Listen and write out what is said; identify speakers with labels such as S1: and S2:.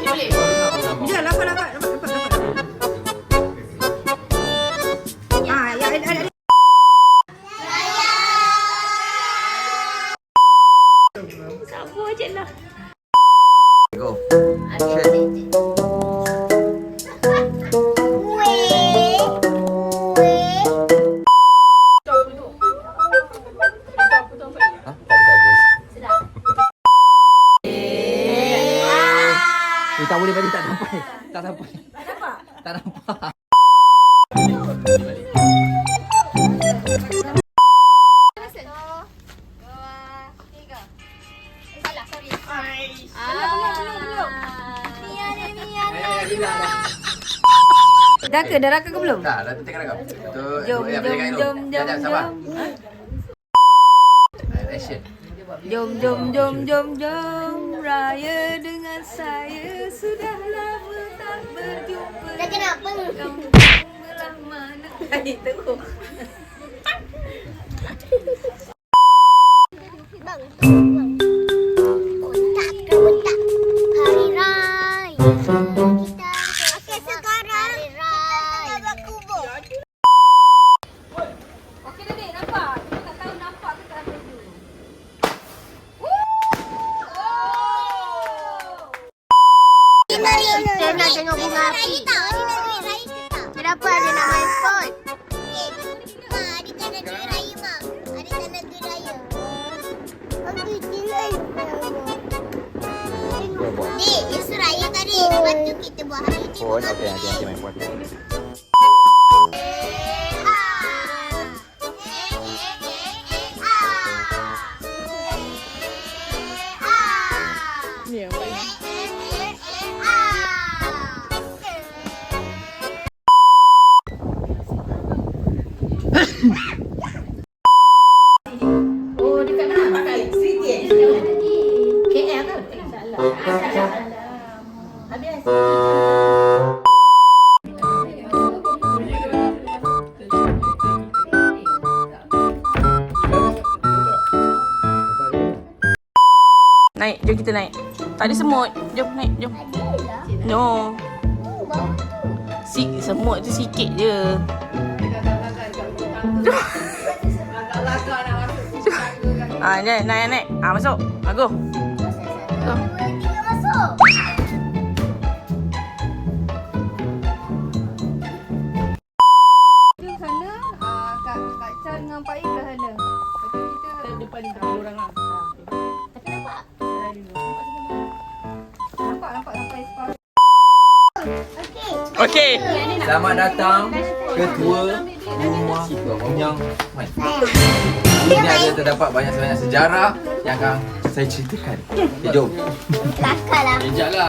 S1: boleh.
S2: Jom, dapat. Ah, ya, ada.
S1: Sabar je lah.
S3: Go. Hah? Tak ada habis. Tak boleh balik, tak sampai. Tak sampai. Tak nampak.
S2: Dah raka ke belum?
S3: Dah tengah rakam. Betul.
S2: Jom.
S3: Sekejap, sabar. Action.
S2: Jom raya dengan saya, sudah lama tak berjumpa.
S4: Dah kenapa?
S2: Belah mana? Tadi teruk.
S4: Bang. Kotak. Hari raya. Okey, sekarang kita tengah buat kubur.
S2: Okey dah dek, nampak? Kita tak tahu nampak ke tak baju.
S4: Kita nak tengok bunga api. Kenapa ada nak main pot? Ma, adik tak nak duit raya, Ma. Adik tak nak duit raya. Adik jelai. Dek, isu raya tadi. Lepas tu kita buat hari ni.
S3: Phone. Okey, nanti main phone.
S2: Oh, dekat mana pakai? Siti KL kan? Salah. Habis.
S1: Naik, jom kita naik. Tak ada semut. Jom naik, jom. No. Semut tu sikit je. Naik. Masuk. Go.
S4: Kita masuk.
S2: Di sana, Kak Chan dengan Pak Ika sana. Lepas tu kita
S1: Depan orang lah.
S4: Tapi nampak?
S2: nampak sampai separuh.
S1: Okey.
S3: Selamat datang Ketua Rumah Punyang Mat. Ini ada terdapat banyak sejarah yang akan saya ceritakan. Okay, jom.
S4: Kelakar lah.
S3: Kejap lah.